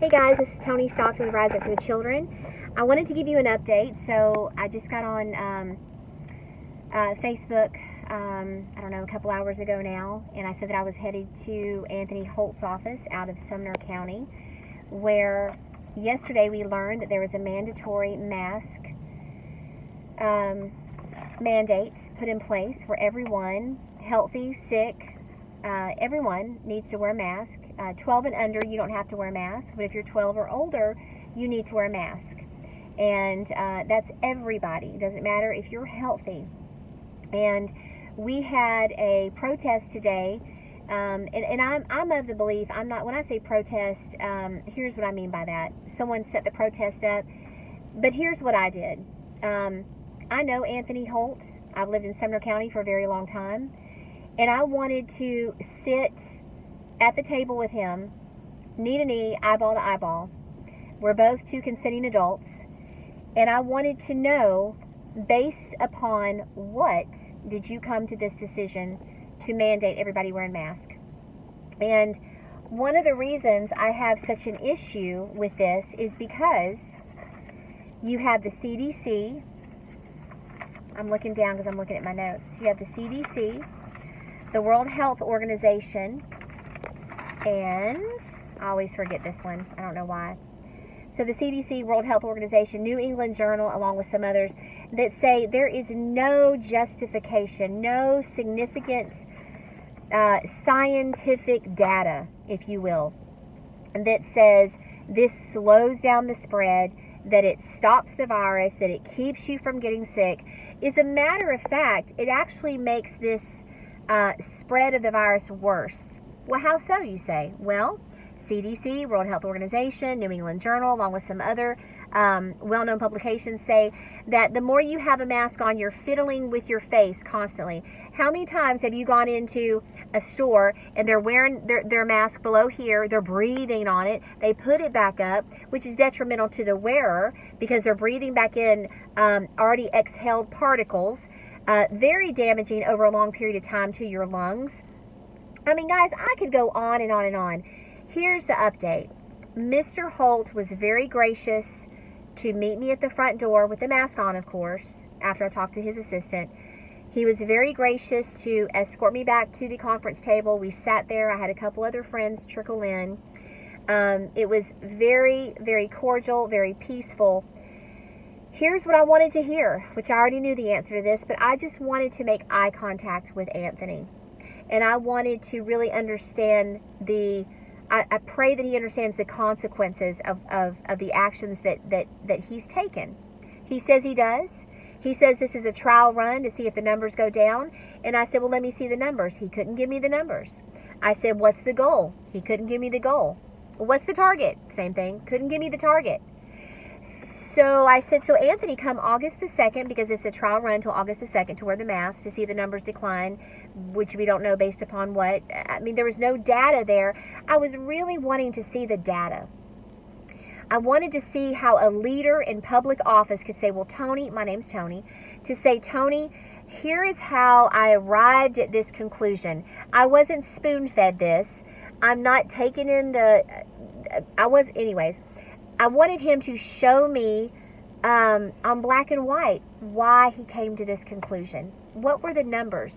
Hey guys, this is Toni Stockton with Rise Up for the Children. I wanted to give you an update. So I just got on Facebook, I don't know, a couple hours ago now, and I said that I was headed to Anthony Holt's office out of Sumner County, where yesterday we learned that there was a mandatory mask mandate put in place for everyone, healthy, sick, everyone needs to wear a mask. 12 and under, you don't have to wear a mask, but if you're 12 or older, you need to wear a mask. And that's everybody. It doesn't matter if you're healthy. And we had a protest today, and I'm of the belief, I'm not, when I say protest, here's what I mean by that. Someone set the protest up, but here's what I did. I know Anthony Holt. I've lived in Sumner County for a very long time. And I wanted to sit at the table with him, knee to knee, eyeball to eyeball. We're both two consenting adults. And I wanted to know, based upon what did you come to this decision to mandate everybody wearing masks? And one of the reasons I have such an issue with this is because you have the CDC. I'm looking down because I'm looking at my notes. You have the CDC, the World Health Organization, and I always forget this one. I don't know why. So the CDC, World Health Organization, New England Journal, along with some others, that say there is no justification, no significant scientific data, if you will, that says this slows down the spread, that it stops the virus, that it keeps you from getting sick. As a matter of fact, it actually makes this spread of the virus worse. Well, how so, you say? Well, CDC, World Health Organization, New England Journal, along with some other well-known publications say that the more you have a mask on, you're fiddling with your face constantly. How many times have you gone into a store and they're wearing their mask below here, they're breathing on it, they put it back up, which is detrimental to the wearer because they're breathing back in already exhaled particles, very damaging over a long period of time to your lungs. I mean, guys, I could go on and on and on. Here's the update. Mr. Holt was very gracious to meet me at the front door with the mask on, of course, after I talked to his assistant. He was very gracious to escort me back to the conference table. We sat there. I had a couple other friends trickle in. It was very, very cordial, very peaceful. Here's what I wanted to hear, which I already knew the answer to this, but I just wanted to make eye contact with Anthony. And I wanted to really understand I pray that he understands the consequences of the actions that he's taken. He says he does. He says this is a trial run to see if the numbers go down. And I said, well, let me see the numbers. He couldn't give me the numbers. I said, what's the goal? He couldn't give me the goal. What's the target? Same thing. Couldn't give me the target. So I said, so Anthony, come August the 2nd, because it's a trial run until August the 2nd to wear the mask to see the numbers decline, which we don't know based upon what. I mean, there was no data there. I was really wanting to see the data. I wanted to see how a leader in public office could say, well, Toni, my name's Toni, to say, Toni, here is how I arrived at this conclusion. I wasn't spoon-fed this. I'm not taking in anyways. I wanted him to show me on black and white why he came to this conclusion. What were the numbers?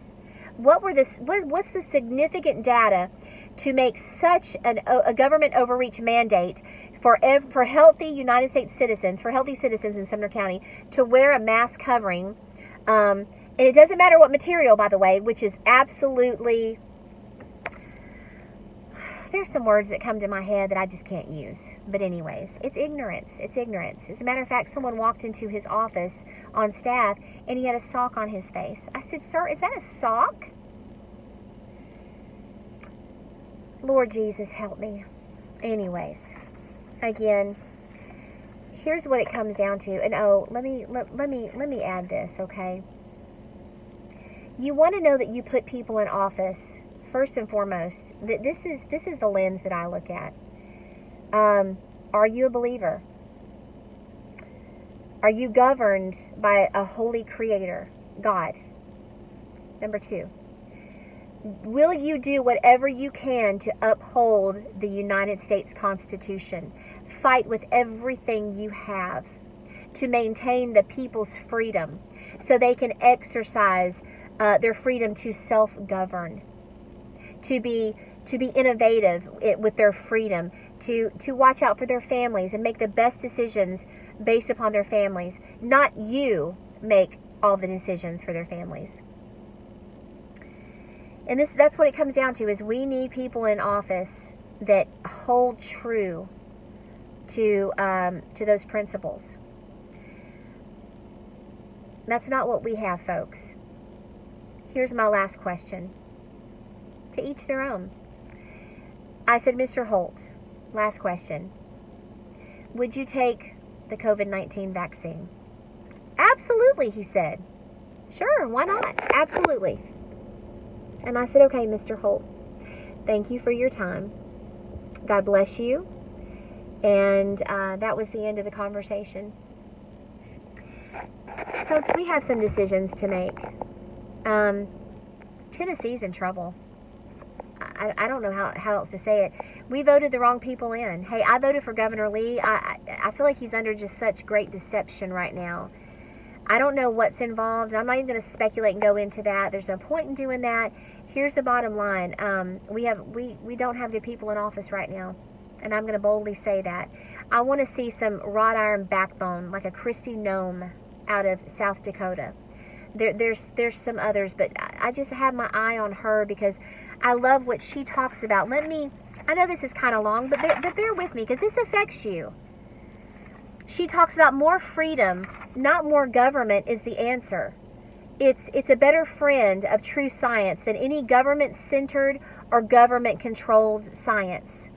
What's the significant data to make such a government overreach mandate for healthy United States citizens, for healthy citizens in Sumner County to wear a mask covering? And it doesn't matter what material, by the way, which is absolutely... There's some words that come to my head that I just can't use. But anyways, it's ignorance. It's ignorance. As a matter of fact, someone walked into his office on staff and he had a sock on his face. I said, sir, is that a sock? Lord Jesus, help me. Anyways, again, here's what it comes down to. And let me add this, okay? You want to know that you put people in office. First and foremost, this is the lens that I look at. Are you a believer? Are you governed by a holy creator, God? Number 2, Will you do whatever you can to uphold the United States Constitution? Fight with everything you have to maintain the people's freedom so they can exercise their freedom to self-govern, to be innovative with their freedom, to watch out for their families and make the best decisions based upon their families. Not you make all the decisions for their families. And that's what it comes down to, is we need people in office that hold true to those principles. That's not what we have, folks. Here's my last question. To each their own. I said, Mr. Holt, last question. Would you take the COVID-19 vaccine? Absolutely, he said. Sure, why not? Absolutely. And I said, okay, Mr. Holt, thank you for your time. God bless you. And that was the end of the conversation. Folks, we have some decisions to make. Tennessee's in trouble. I don't know how else to say it. We voted the wrong people in. Hey, I voted for Governor Lee. I feel like he's under just such great deception right now. I don't know what's involved. I'm not even going to speculate and go into that. There's no point in doing that. Here's the bottom line. We don't have good people in office right now. And I'm going to boldly say that. I want to see some wrought iron backbone, like a Kristi Noem out of South Dakota. There's some others, but I just have my eye on her because I love what she talks about. I know this is kind of long, but bear with me because this affects you. She talks about more freedom, not more government, is the answer. It's a better friend of true science than any government-centered or government-controlled science.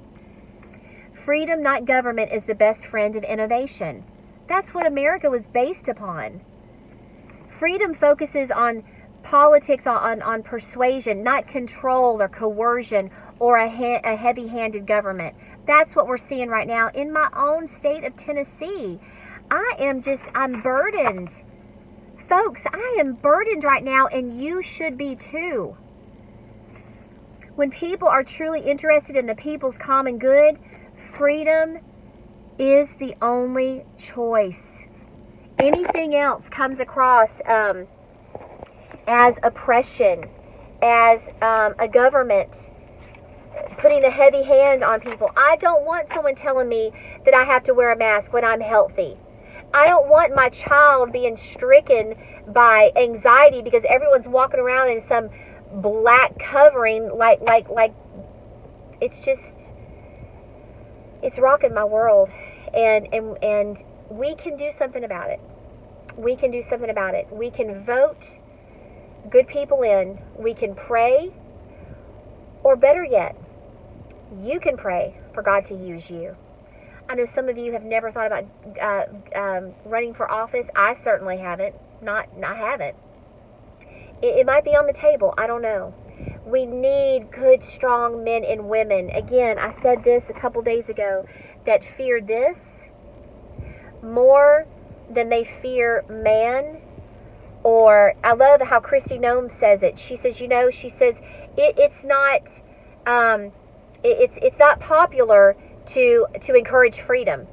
Freedom, not government, is the best friend of innovation. That's what America was based upon. Freedom focuses on politics, on persuasion, not control or coercion or a heavy-handed government. That's what we're seeing right now in my own state of Tennessee. I'm burdened. Folks, I am burdened right now, and you should be too. When people are truly interested in the people's common good, freedom is the only choice. Anything else comes across as oppression, as a government putting a heavy hand on people. I don't want someone telling me that I have to wear a mask when I'm healthy. I don't want my child being stricken by anxiety because everyone's walking around in some black covering like it's rocking my world, and we can do something about it. We can do something about it. We can vote good people in. We can pray, or better yet, you can pray for God to use you. I know some of you have never thought about running for office. I certainly haven't. I haven't. It might be on the table. I don't know. We need good, strong men and women. Again, I said this a couple days ago, that fear this more than they fear man. Or I love how Kristi Noem says it. She says, it's not popular to encourage freedom.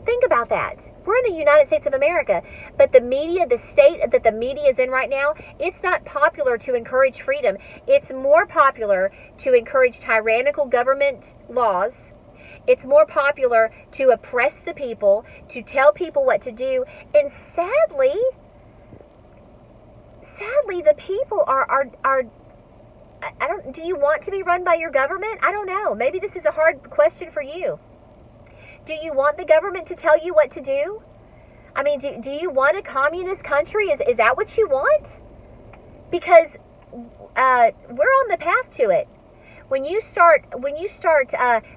Think about that. We're in the United States of America, but the media, the state that the media is in right now, it's not popular to encourage freedom. It's more popular to encourage tyrannical government laws. It's more popular to oppress the people, to tell people what to do, and sadly, the people are do you want to be run by your government? I don't know. Maybe this is a hard question for you. Do you want the government to tell you what to do? I mean, do you want a communist country? Is that what you want? Because we're on the path to it. When you start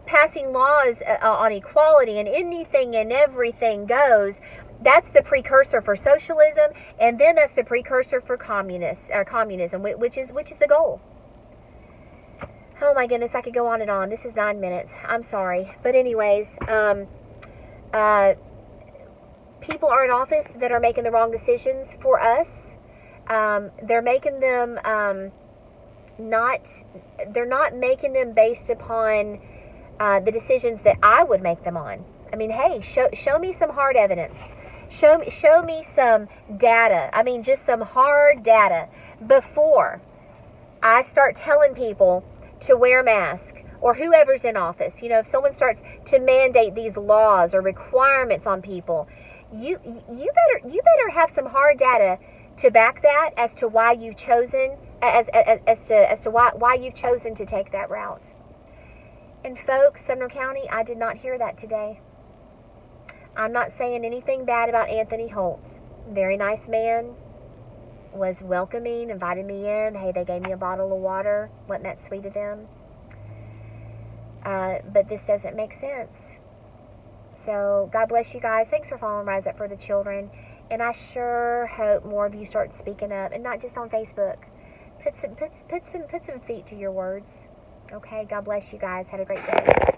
passing laws on equality and anything and everything goes, that's the precursor for socialism, and then that's the precursor for communism, which is the goal. Oh my goodness, I could go on and on. This is 9 minutes. I'm sorry. But anyways, people are in office that are making the wrong decisions for us. They're making them they're not making them based upon the decisions that I would make them on. I mean, hey, show me some hard evidence. Show me some data. I mean, just some hard data before I start telling people to wear masks, or whoever's in office. You know, if someone starts to mandate these laws or requirements on people, you better have some hard data to back that as to why you've chosen as to why you've chosen to take that route. And folks, Sumner County, I did not hear that today. I'm not saying anything bad about Anthony Holt. Very nice man. Was welcoming, invited me in. Hey, they gave me a bottle of water. Wasn't that sweet of them? But this doesn't make sense. So God bless you guys. Thanks for following Rise Up for the Children. And I sure hope more of you start speaking up, and not just on Facebook. Put some feet to your words. Okay, God bless you guys. Have a great day.